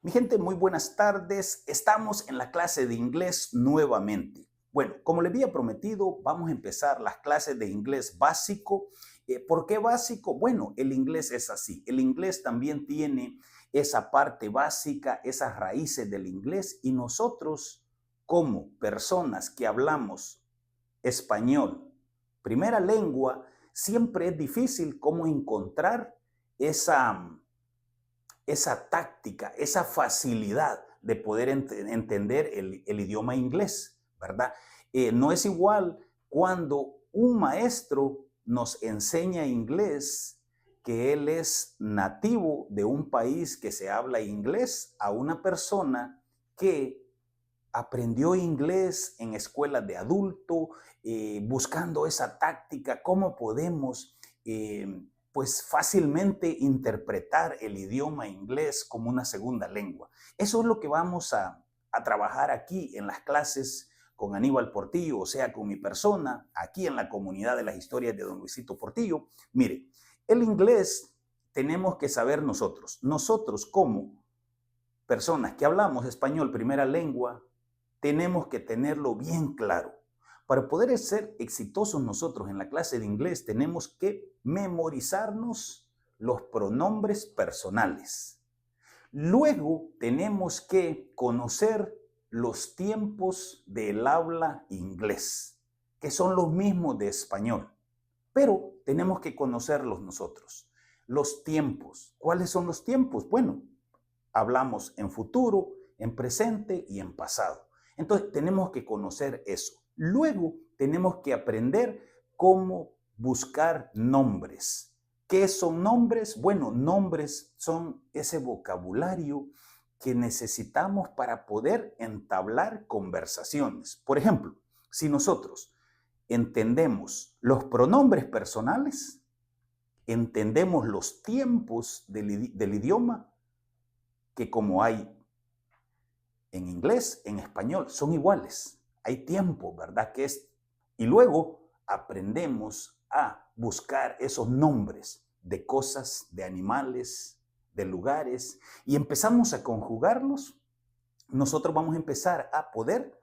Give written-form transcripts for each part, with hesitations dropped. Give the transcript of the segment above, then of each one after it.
Mi gente, muy buenas tardes. Estamos en la clase de inglés nuevamente. Bueno, como les había prometido, vamos a empezar las clases de inglés básico. ¿Por qué básico? Bueno, el inglés es así. El inglés también tiene esa parte básica, esas raíces del inglés y nosotros, como personas que hablamos español, primera lengua, siempre es difícil cómo encontrar esa esa táctica, esa facilidad de poder entender el idioma inglés, ¿verdad? No es igual cuando un maestro nos enseña inglés, que él es nativo de un país que se habla inglés, a una persona que aprendió inglés en escuelas de adulto, buscando esa táctica, cómo podemos pues fácilmente interpretar el idioma inglés como una segunda lengua. Eso es lo que vamos a trabajar aquí en las clases con Aníbal Portillo, o sea, con mi persona, aquí en la comunidad de las historias de Don Luisito Portillo. Mire, el inglés tenemos que saber nosotros como personas que hablamos español primera lengua, tenemos que tenerlo bien claro. Para poder ser exitosos nosotros en la clase de inglés, tenemos que memorizarnos los pronombres personales. Luego tenemos que conocer los tiempos del habla inglés, que son los mismos de español, pero tenemos que conocerlos nosotros. Los tiempos. ¿Cuáles son los tiempos? Bueno, hablamos en futuro, en presente y en pasado. Entonces tenemos que conocer eso. Luego tenemos que aprender cómo buscar nombres. ¿Qué son nombres? Bueno, nombres son ese vocabulario que necesitamos para poder entablar conversaciones. Por ejemplo, si nosotros entendemos los pronombres personales, entendemos los tiempos del idioma, que como hay en inglés, en español, son iguales. Hay tiempo, ¿verdad? Y luego aprendemos a buscar esos nombres de cosas, de animales, de lugares, y empezamos a conjugarlos. Nosotros vamos a empezar a poder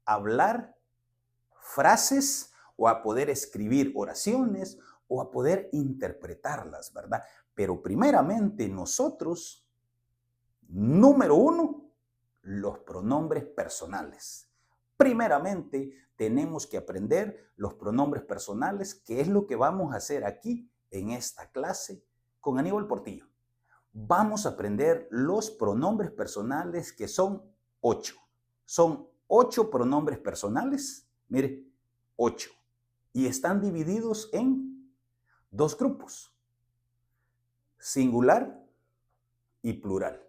hablar frases o a poder escribir oraciones o a poder interpretarlas, ¿verdad? Pero primeramente nosotros, número uno, los pronombres personales. Primeramente, tenemos que aprender los pronombres personales, que es lo que vamos a hacer aquí en esta clase con Aníbal Portillo. Vamos a aprender los pronombres personales, que son 8. Son 8 pronombres personales, mire, 8. Y están divididos en dos grupos, singular y plural.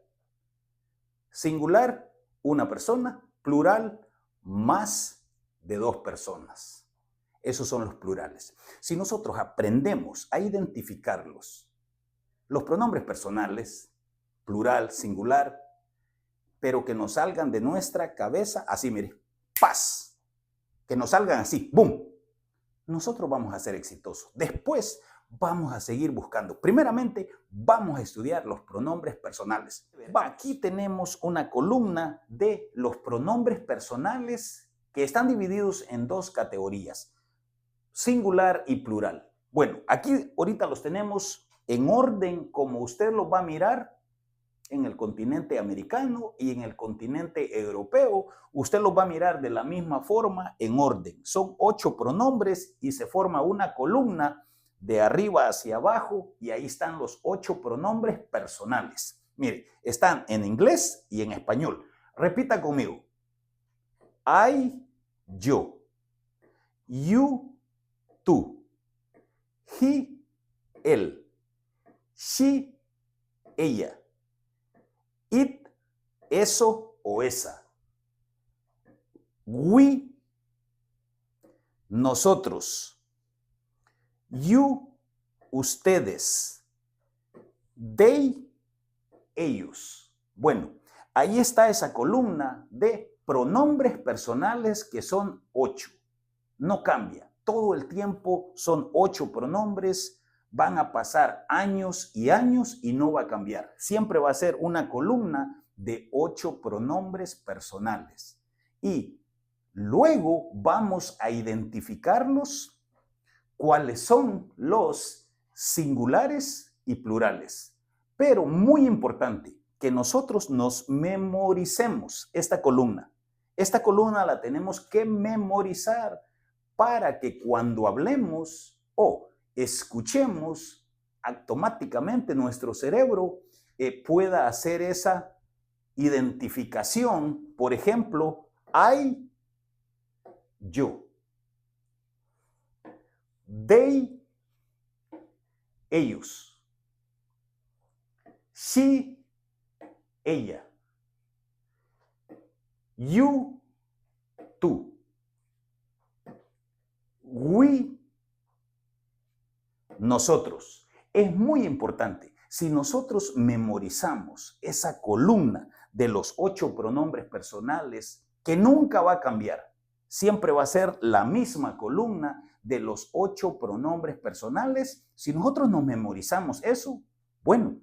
Singular, una persona; plural, más de dos personas. Esos son los plurales. Si nosotros aprendemos a identificarlos, los pronombres personales, plural, singular, pero que nos salgan de nuestra cabeza, así, mire, paz, que nos salgan así, boom, nosotros vamos a ser exitosos. Después vamos a seguir buscando. Primeramente, vamos a estudiar los pronombres personales. Aquí tenemos una columna de los pronombres personales que están divididos en dos categorías, singular y plural. Bueno, aquí ahorita los tenemos en orden como usted los va a mirar en el continente americano y en el continente europeo. Usted los va a mirar de la misma forma, en orden. Son 8 pronombres y se forma una columna de arriba hacia abajo y ahí están los 8 pronombres personales. Mire, están en inglés y en español. Repita conmigo. I, yo. You, tú. He, él. She, ella. It, eso o esa. We, nosotros. You, ustedes. They, ellos. Bueno, ahí está esa columna de pronombres personales, que son 8. No cambia. Todo el tiempo son 8 pronombres. Van a pasar años y años y no va a cambiar. Siempre va a ser una columna de 8 pronombres personales. Y luego vamos a identificarlos, cuáles son los singulares y plurales. Pero muy importante que nosotros nos memoricemos esta columna. Esta columna la tenemos que memorizar para que cuando hablemos o escuchemos, automáticamente nuestro cerebro pueda hacer esa identificación. Por ejemplo, I, yo. They, ellos. She, ella. You, tú. We, nosotros. Es muy importante. Si nosotros memorizamos esa columna de los 8 pronombres personales, que nunca va a cambiar, siempre va a ser la misma columna de los 8 pronombres personales. Si nosotros nos memorizamos eso, bueno,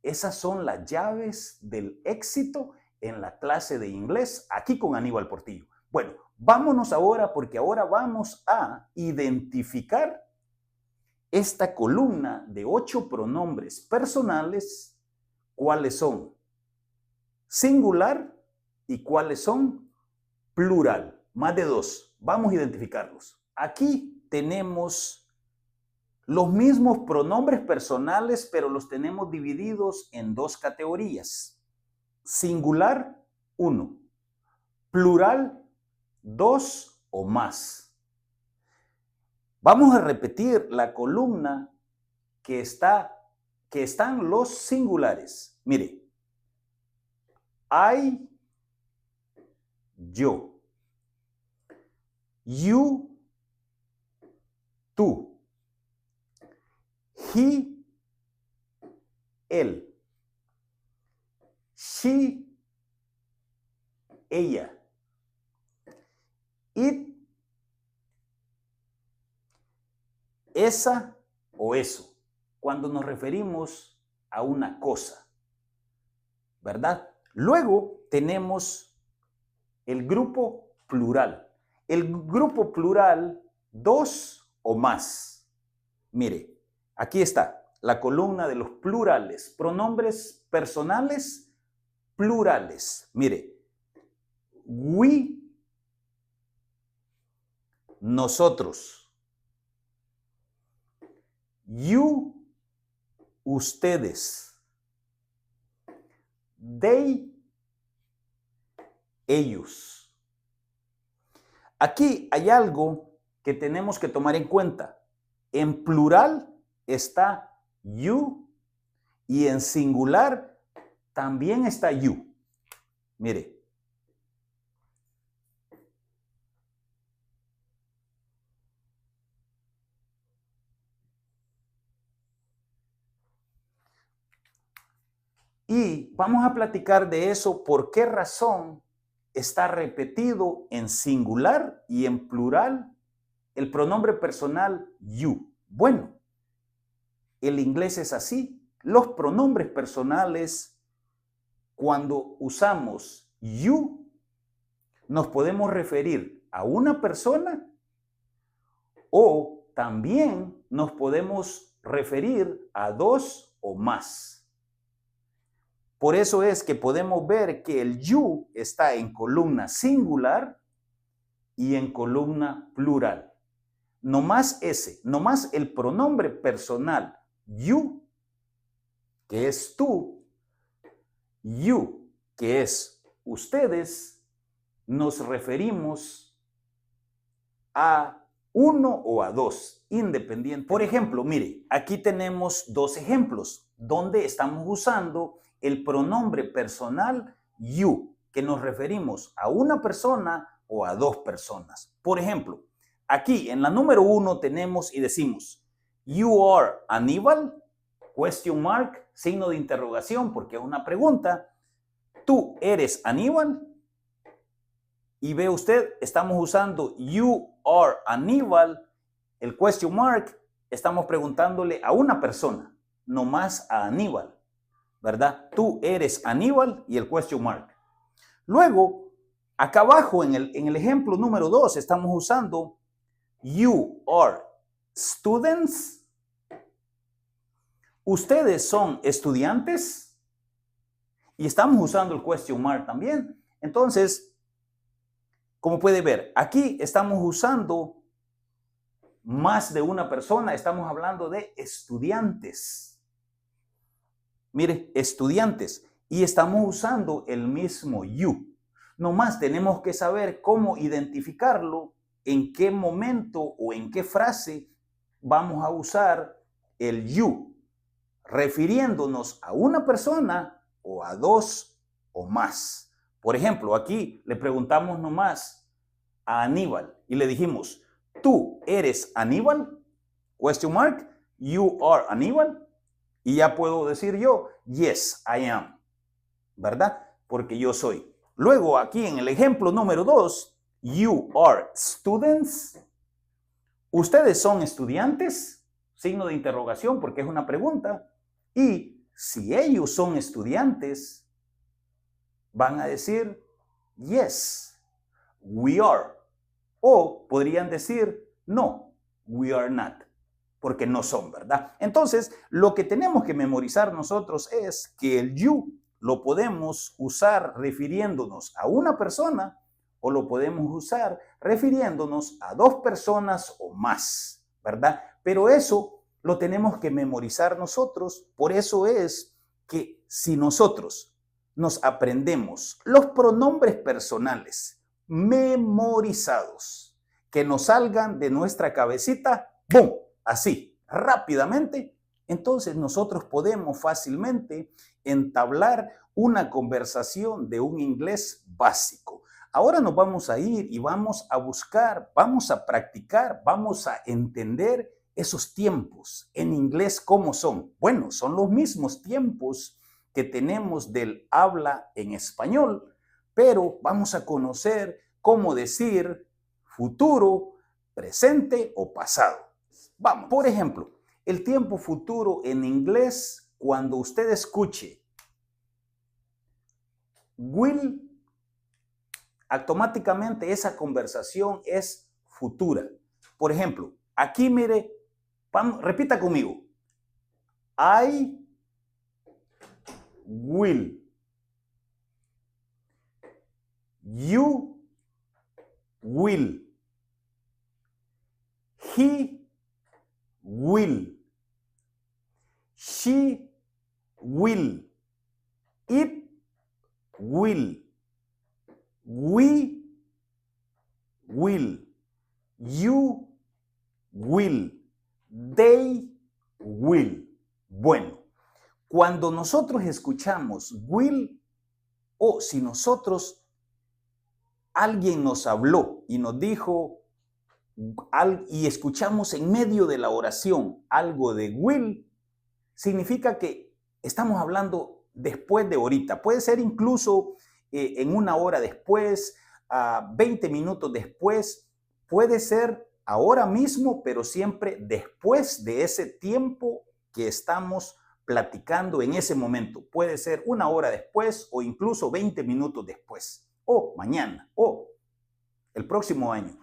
esas son las llaves del éxito en la clase de inglés aquí con Aníbal Portillo. Bueno, vámonos ahora porque ahora vamos a identificar esta columna de 8 pronombres personales, cuáles son singular y cuáles son plural. Más de 2. Vamos a identificarlos. Aquí tenemos los mismos pronombres personales, pero los tenemos divididos en 2 categorías. Singular, 1. Plural, 2 o más. Vamos a repetir la columna que están los singulares. Mire, I, yo. You, tú. He, él. She, ella. It, esa o eso, cuando nos referimos a una cosa, ¿verdad? Luego tenemos el grupo plural. El grupo plural, 2 o más. Mire, aquí está la columna de los plurales, pronombres personales plurales. Mire, we, nosotros. You, ustedes. They, ellos. Aquí hay algo que tenemos que tomar en cuenta. En plural está you y en singular también está you. Mire. Y vamos a platicar de eso, por qué razón está repetido en singular y en plural el pronombre personal you. Bueno, el inglés es así. Los pronombres personales, cuando usamos you, nos podemos referir a una persona o también nos podemos referir a 2 o más. Por eso es que podemos ver que el you está en columna singular y en columna plural. Nomás el pronombre personal you, que es tú, you, que es ustedes, nos referimos a 1 o a 2, independiente. Por ejemplo, mire, aquí tenemos 2 ejemplos donde estamos usando el pronombre personal you, que nos referimos a una persona o a 2 personas. Por ejemplo, aquí en la número 1 tenemos y decimos, you are Aníbal, question mark, signo de interrogación porque es una pregunta. Tú eres Aníbal. Y ve usted, estamos usando you are Aníbal, el question mark, estamos preguntándole a una persona, no más a Aníbal. ¿verdad? Tú eres Aníbal y el question mark. Luego, acá abajo en el ejemplo número 2 estamos usando you are students. Ustedes son estudiantes y estamos usando el question mark también. Entonces, como puede ver, aquí estamos usando más de una persona, estamos hablando de estudiantes. Mire, estudiantes. Y estamos usando el mismo you. Nomás tenemos que saber cómo identificarlo, en qué momento o en qué frase vamos a usar el you, refiriéndonos a una persona o a dos o más. Por ejemplo, aquí le preguntamos nomás a Aníbal y le dijimos, ¿tú eres Aníbal? Question mark, you are Aníbal. Y ya puedo decir yo, yes, I am, ¿verdad? Porque yo soy. Luego aquí en el ejemplo número 2, you are students. ¿Ustedes son estudiantes? Signo de interrogación porque es una pregunta. Y si ellos son estudiantes, van a decir, yes, we are. O podrían decir, no, we are not. Porque no son, ¿verdad? Entonces, lo que tenemos que memorizar nosotros es que el you lo podemos usar refiriéndonos a una persona o lo podemos usar refiriéndonos a dos personas o más, ¿verdad? Pero eso lo tenemos que memorizar nosotros. Por eso es que si nosotros nos aprendemos los pronombres personales memorizados, que nos salgan de nuestra cabecita, ¡bum!, así, rápidamente, entonces nosotros podemos fácilmente entablar una conversación de un inglés básico. Ahora nos vamos a ir y vamos a buscar, vamos a practicar, vamos a entender esos tiempos en inglés, ¿cómo son? Bueno, son los mismos tiempos que tenemos del habla en español, pero vamos a conocer cómo decir futuro, presente o pasado. Vamos, por ejemplo, el tiempo futuro en inglés, cuando usted escuche will, automáticamente esa conversación es futura. Por ejemplo, aquí mire, repita conmigo. I will. You will. He will. She will. It will. We will. You will. They will. Bueno, cuando nosotros escuchamos will o si nosotros, alguien nos habló y nos dijo y escuchamos en medio de la oración algo de will, significa que estamos hablando después de ahorita. Puede ser incluso en una hora después, 20 minutos después, puede ser ahora mismo, pero siempre después de ese tiempo que estamos platicando en ese momento. Puede ser una hora después o incluso 20 minutos después, o mañana, o el próximo año.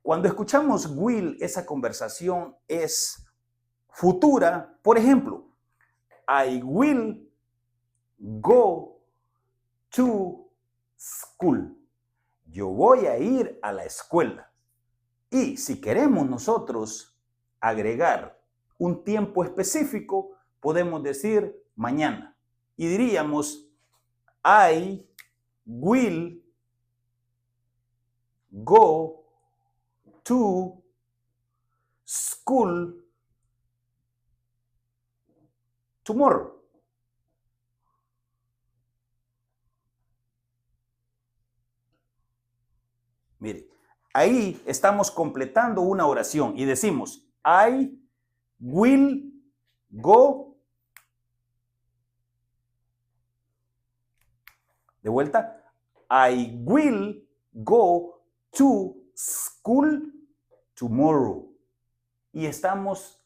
Cuando escuchamos will, esa conversación es futura. Por ejemplo, I will go to school. Yo voy a ir a la escuela. Y si queremos nosotros agregar un tiempo específico, podemos decir mañana. Y diríamos, I will go to school tomorrow. Mire, ahí estamos completando una oración y decimos, I will go. De vuelta, I will go to school tomorrow. Y estamos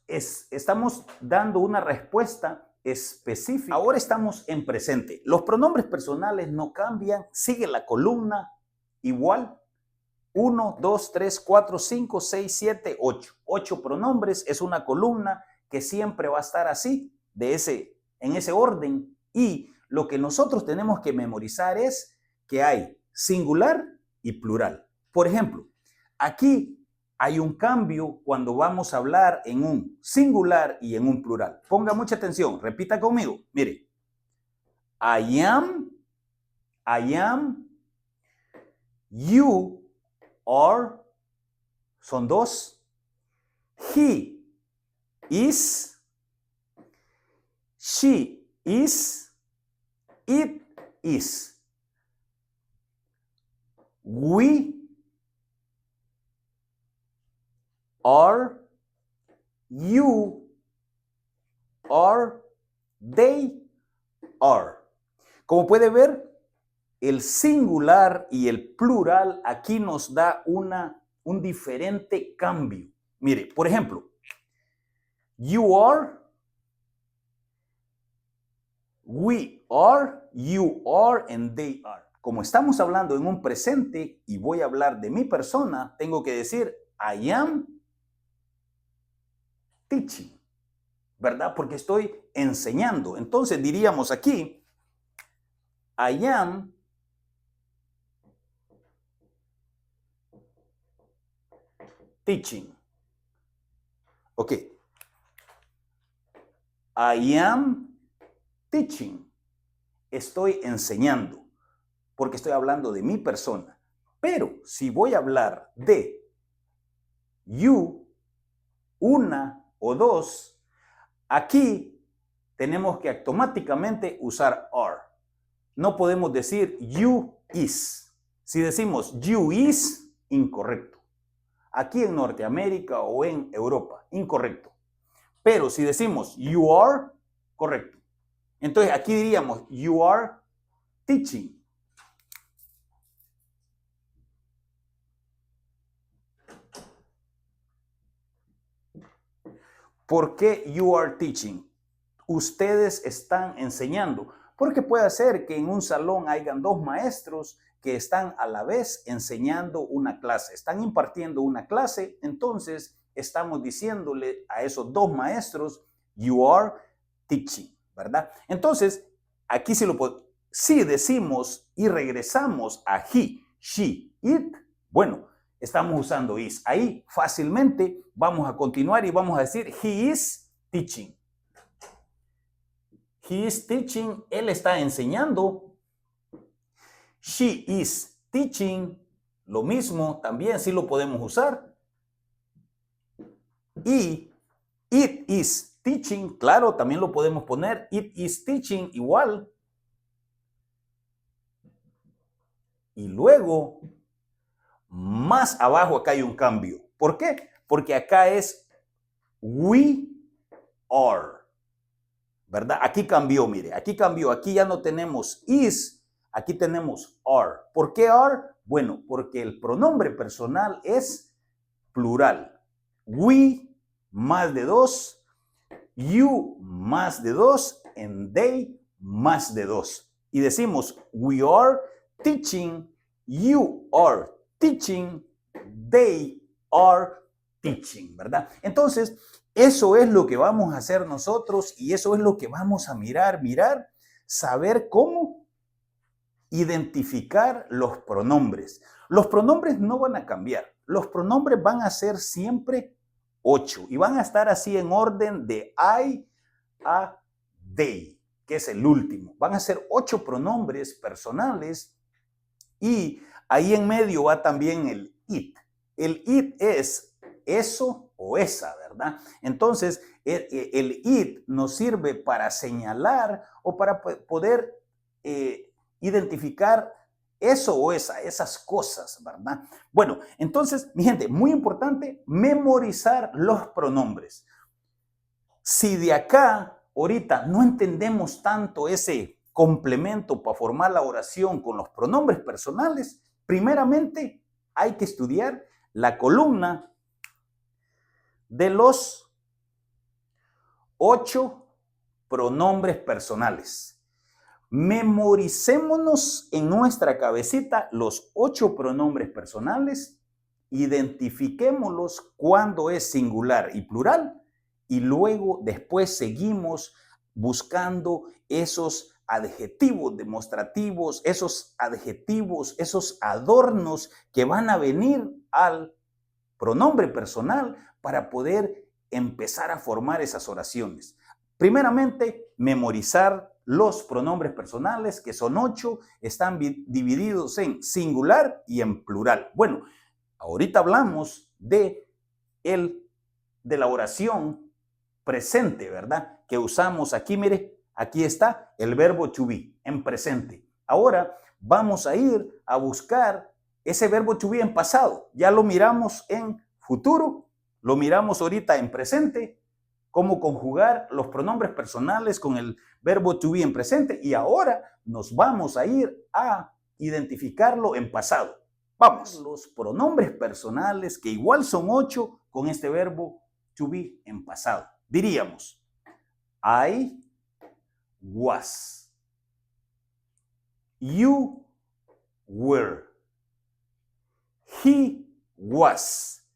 dando una respuesta específica. Ahora estamos en presente. Los pronombres personales no cambian, sigue la columna igual. 1, 2, 3, 4, 5, 6, 7, 8. 8 pronombres es una columna que siempre va a estar así, en ese orden. Y lo que nosotros tenemos que memorizar es que hay singular y plural. Por ejemplo, aquí hay un cambio cuando vamos a hablar en un singular y en un plural. Ponga mucha atención, repita conmigo. Mire, I am, you are, son dos. He is, she is, it is. We are, you are, they are. Como puede ver, el singular y el plural aquí nos da un diferente cambio. Mire, por ejemplo, you are, we are, you are, and they are. Como estamos hablando en un presente y voy a hablar de mi persona, tengo que decir I am teaching, ¿verdad? Porque estoy enseñando. Entonces diríamos aquí, I am teaching. Ok. I am teaching. Estoy enseñando, porque estoy hablando de mi persona. Pero si voy a hablar de you, una o dos, aquí tenemos que automáticamente usar are. No podemos decir you is. Si decimos you is, incorrecto. Aquí en Norteamérica o en Europa, incorrecto. Pero si decimos you are, correcto. Entonces aquí diríamos you are teaching. ¿Por qué you are teaching? Ustedes están enseñando. Porque puede ser que en un salón hayan dos maestros que están a la vez enseñando una clase. Están impartiendo una clase, entonces estamos diciéndole a esos dos maestros, you are teaching, ¿verdad? Entonces, aquí si decimos y regresamos a he, she, it, bueno, estamos usando is. Ahí fácilmente vamos a continuar y vamos a decir he is teaching. He is teaching, él está enseñando. She is teaching, lo mismo, también sí lo podemos usar. Y it is teaching, claro, también lo podemos poner. It is teaching igual. Y luego, más abajo acá hay un cambio. ¿Por qué? Porque acá es we are, ¿verdad? Aquí cambió, mire, aquí cambió. Aquí ya no tenemos is, aquí tenemos are. ¿Por qué are? Bueno, porque el pronombre personal es plural. We más de dos, you más de dos, and they más de dos. Y decimos we are teaching, you are teaching, they are teaching, ¿verdad? Entonces, eso es lo que vamos a hacer nosotros y eso es lo que vamos a mirar, saber cómo identificar los pronombres. Los pronombres no van a cambiar. Los pronombres van a ser siempre 8 y van a estar así en orden de I a they, que es el último. Van a ser 8 pronombres personales y ahí en medio va también el it. El it es eso o esa, ¿verdad? Entonces, el it nos sirve para señalar o para poder identificar eso o esas cosas, ¿verdad? Bueno, entonces, mi gente, muy importante memorizar los pronombres. Si de acá, ahorita, no entendemos tanto ese complemento para formar la oración con los pronombres personales, primeramente hay que estudiar la columna de los 8 pronombres personales. Memoricémonos en nuestra cabecita los 8 pronombres personales, identifiquémoslos cuando es singular y plural y luego después seguimos buscando esos adjetivos demostrativos, esos adjetivos, esos adornos que van a venir al pronombre personal para poder empezar a formar esas oraciones. Primeramente, memorizar los pronombres personales, que son 8, están divididos en singular y en plural. Bueno, ahorita hablamos de la oración presente, ¿verdad? Que usamos aquí, mire, aquí está el verbo to be, en presente. Ahora vamos a ir a buscar ese verbo to be en pasado. Ya lo miramos en futuro, lo miramos ahorita en presente, cómo conjugar los pronombres personales con el verbo to be en presente, y ahora nos vamos a ir a identificarlo en pasado. Vamos, los pronombres personales, que igual son 8 con este verbo to be en pasado. Diríamos, I was, you were, he was,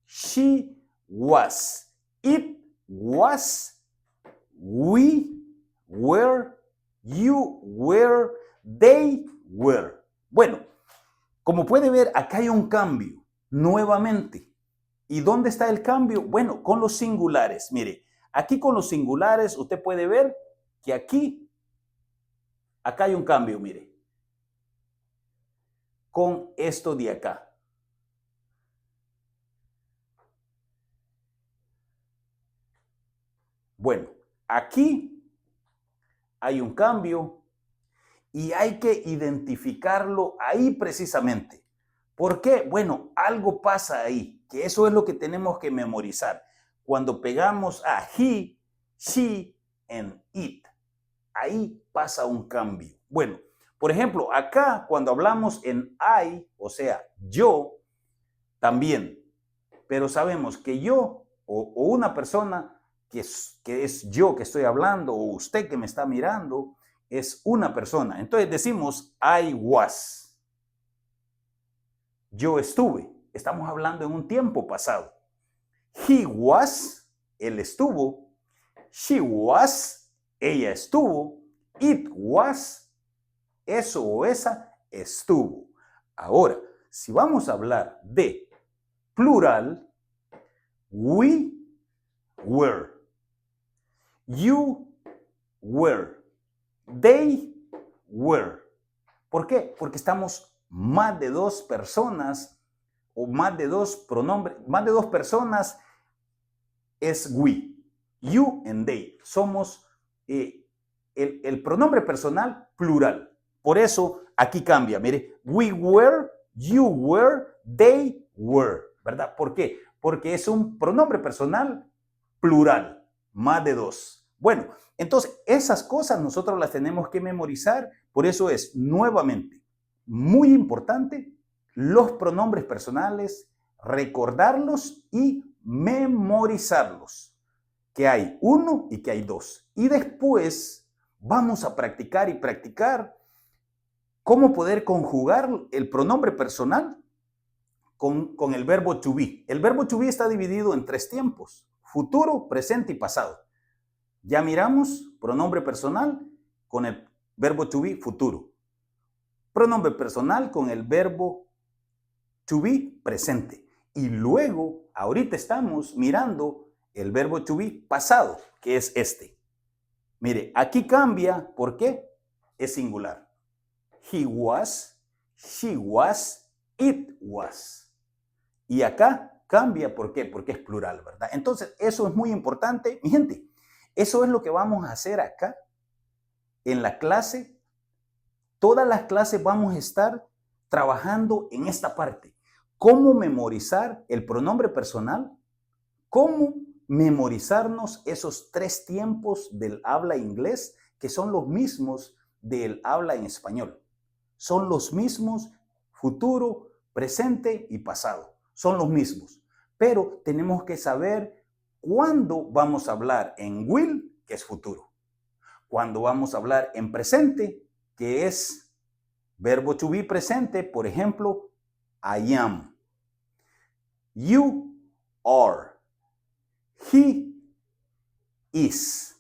she was, it was, we were, you were, they were. Bueno, como puede ver, acá hay un cambio nuevamente. ¿Y dónde está el cambio? Bueno, con los singulares. Mire, aquí con los singulares usted puede ver que acá hay un cambio, mire. Con esto de acá. Bueno, aquí hay un cambio y hay que identificarlo ahí precisamente. ¿Por qué? Bueno, algo pasa ahí, que eso es lo que tenemos que memorizar. Cuando pegamos a he, she, and it, ahí pasa un cambio. Bueno, por ejemplo, acá cuando hablamos en I, o sea, yo, también, pero sabemos que yo o una persona que es yo que estoy hablando o usted que me está mirando es una persona. Entonces decimos I was. Yo estuve. Estamos hablando en un tiempo pasado. He was, él estuvo. She was, ella estuvo. It was, eso o esa estuvo. Ahora, si vamos a hablar de plural, we were. You were. They were. ¿Por qué? Porque estamos más de 2 personas o más de 2 pronombres, más de 2 personas es we. You and they. Somos el pronombre personal plural. Por eso aquí cambia. Mire, we were, you were, they were. ¿Verdad? ¿Por qué? Porque es un pronombre personal plural, más de 2. Bueno, entonces esas cosas nosotros las tenemos que memorizar. Por eso es nuevamente muy importante los pronombres personales, recordarlos y memorizarlos. Que hay 1 y que hay 2. Y después vamos a practicar y practicar cómo poder conjugar el pronombre personal con el verbo to be. El verbo to be está dividido en 3 tiempos: futuro, presente y pasado. Ya miramos pronombre personal con el verbo to be, futuro. Pronombre personal con el verbo to be, presente. Y luego, ahorita estamos mirando el verbo to be, pasado, que es este. Mire, aquí cambia, ¿por qué? Es singular. He was, she was, it was. Y acá cambia, ¿por qué? Porque es plural, ¿verdad? Entonces, eso es muy importante. Mi gente, eso es lo que vamos a hacer acá en la clase. Todas las clases vamos a estar trabajando en esta parte. Cómo memorizar el pronombre personal, cómo memorizarnos esos 3 tiempos del habla inglés que son los mismos del habla en español. Son los mismos futuro, presente y pasado. Son los mismos. Pero tenemos que saber cuándo vamos a hablar en will, que es futuro. Cuando vamos a hablar en presente, que es verbo to be presente, por ejemplo, I am. You are. He is.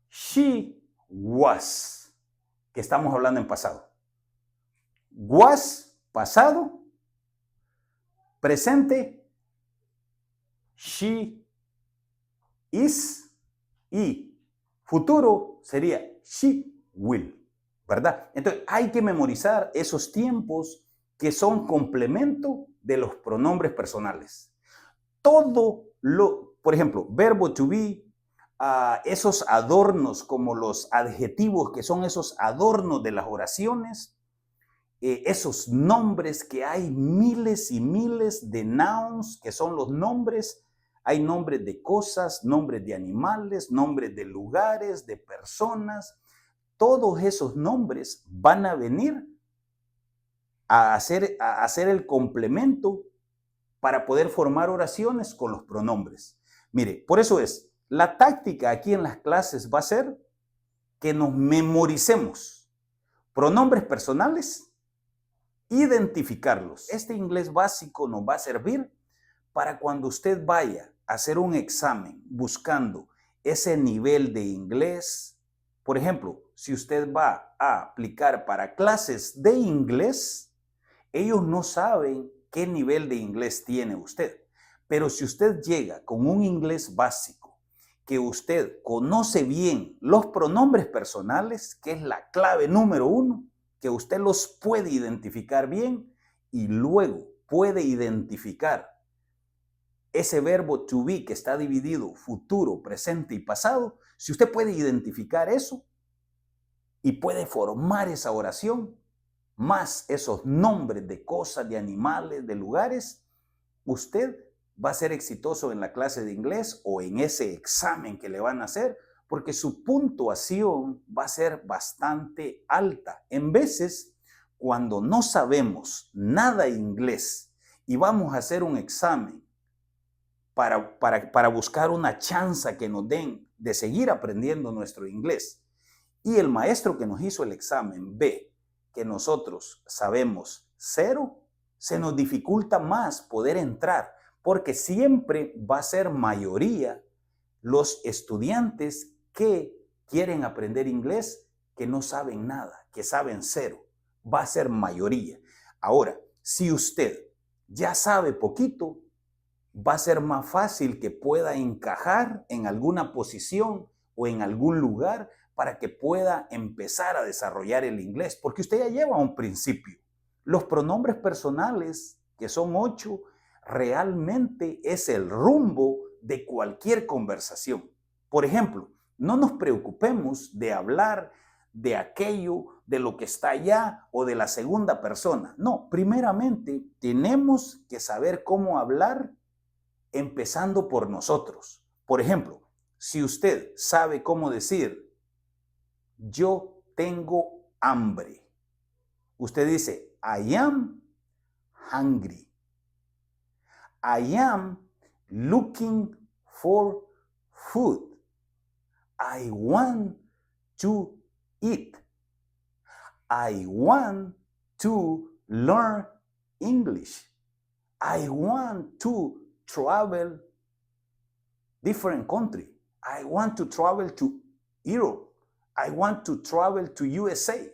She was. Que estamos hablando en pasado. Was, pasado. Presente. She is. Y futuro sería she will. ¿Verdad? Entonces hay que memorizar esos tiempos que son complemento de los pronombres personales. Por ejemplo, verbo to be, esos adornos como los adjetivos que son esos adornos de las oraciones, esos nombres que hay miles y miles de nouns que son los nombres. Hay nombres de cosas, nombres de animales, nombres de lugares, de personas. Todos esos nombres van a venir a hacer el complemento para poder formar oraciones con los pronombres. Mire, por eso la táctica aquí en las clases va a ser que nos memoricemos pronombres personales, identificarlos. Este inglés básico nos va a servir para cuando usted vaya a hacer un examen buscando ese nivel de inglés. Por ejemplo, si usted va a aplicar para clases de inglés, ellos no saben qué nivel de inglés tiene usted. Pero si usted llega con un inglés básico, que usted conoce bien los pronombres personales, que es la clave número 1, que usted los puede identificar bien y luego puede identificar ese verbo to be que está dividido futuro, presente y pasado. Si usted puede identificar eso y puede formar esa oración, más esos nombres de cosas, de animales, de lugares, usted va a ser exitoso en la clase de inglés o en ese examen que le van a hacer, porque su puntuación va a ser bastante alta. En veces, cuando no sabemos nada de inglés y vamos a hacer un examen para buscar una chance que nos den de seguir aprendiendo nuestro inglés, y el maestro que nos hizo el examen ve que nosotros sabemos 0, se nos dificulta más poder entrar, porque siempre va a ser mayoría los estudiantes que quieren aprender inglés que no saben nada, que saben 0. Va a ser mayoría. Ahora, si usted ya sabe poquito, va a ser más fácil que pueda encajar en alguna posición o en algún lugar para que pueda empezar a desarrollar el inglés, porque usted ya lleva un principio. Los pronombres personales, que son 8, realmente es el rumbo de cualquier conversación. Por ejemplo, no nos preocupemos de hablar de aquello, de lo que está allá o de la segunda persona. No, primeramente tenemos que saber cómo hablar empezando por nosotros. Por ejemplo, si usted sabe cómo decir yo tengo hambre, usted dice I am hungry. I am looking for food. I want to eat. I want to learn English. I want to travel different country. I want to travel to Europe. I want to travel to USA.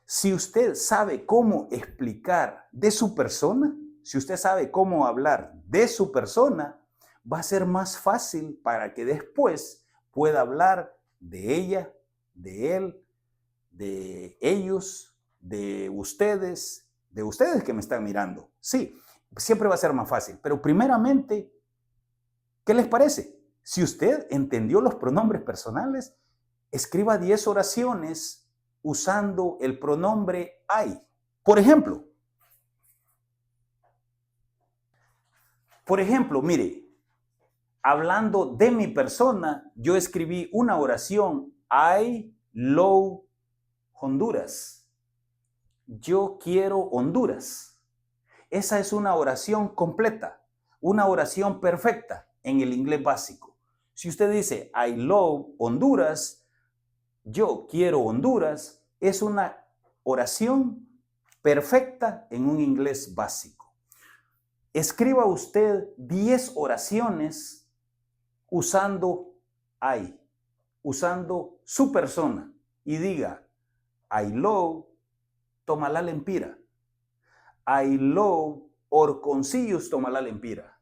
Si usted sabe cómo explicar de su persona, si usted sabe cómo hablar de su persona, va a ser más fácil para que después pueda hablar de ella, de él, de ellos, de ustedes que me están mirando. Sí, siempre va a ser más fácil, pero primeramente, ¿qué les parece? Si usted entendió los pronombres personales, escriba 10 oraciones usando el pronombre I. Por ejemplo, mire, hablando de mi persona, yo escribí una oración, I love Honduras. Yo quiero Honduras. Esa es una oración completa, una oración perfecta en el inglés básico. Si usted dice, I love Honduras, yo quiero Honduras, es una oración perfecta en un inglés básico. Escriba usted 10 oraciones usando I, usando su persona y diga, I love Tomalá-Lempira. I love Horconcillos, Tomalá-Lempira.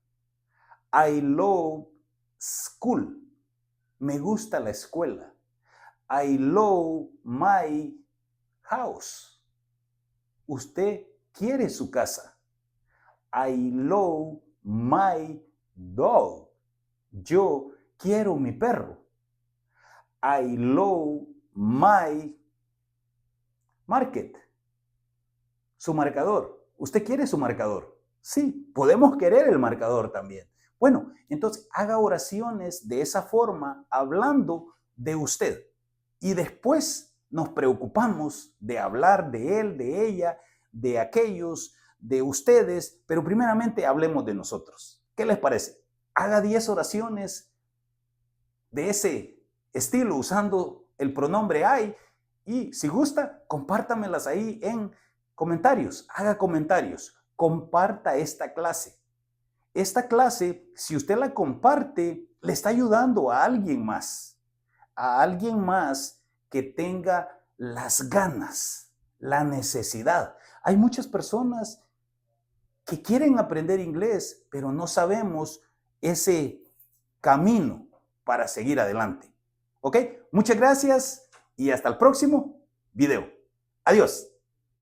I love school. Me gusta la escuela. I love my house. Usted quiere su casa. I love my dog. Yo quiero mi perro. I love my market. Su marcador. ¿Usted quiere su marcador? Sí, podemos querer el marcador también. Bueno, entonces haga oraciones de esa forma hablando de usted. Y después nos preocupamos de hablar de él, de ella, de aquellos, de ustedes, pero primeramente hablemos de nosotros. ¿Qué les parece? Haga 10 oraciones de ese estilo usando el pronombre I y si gusta, compártamelas ahí en comentarios. Haga comentarios. Comparta esta clase. Esta clase, si usted la comparte, le está ayudando a alguien más que tenga las ganas, la necesidad. Hay muchas personas que quieren aprender inglés, pero no sabemos ese camino para seguir adelante. ¿Ok? Muchas gracias y hasta el próximo video. Adiós.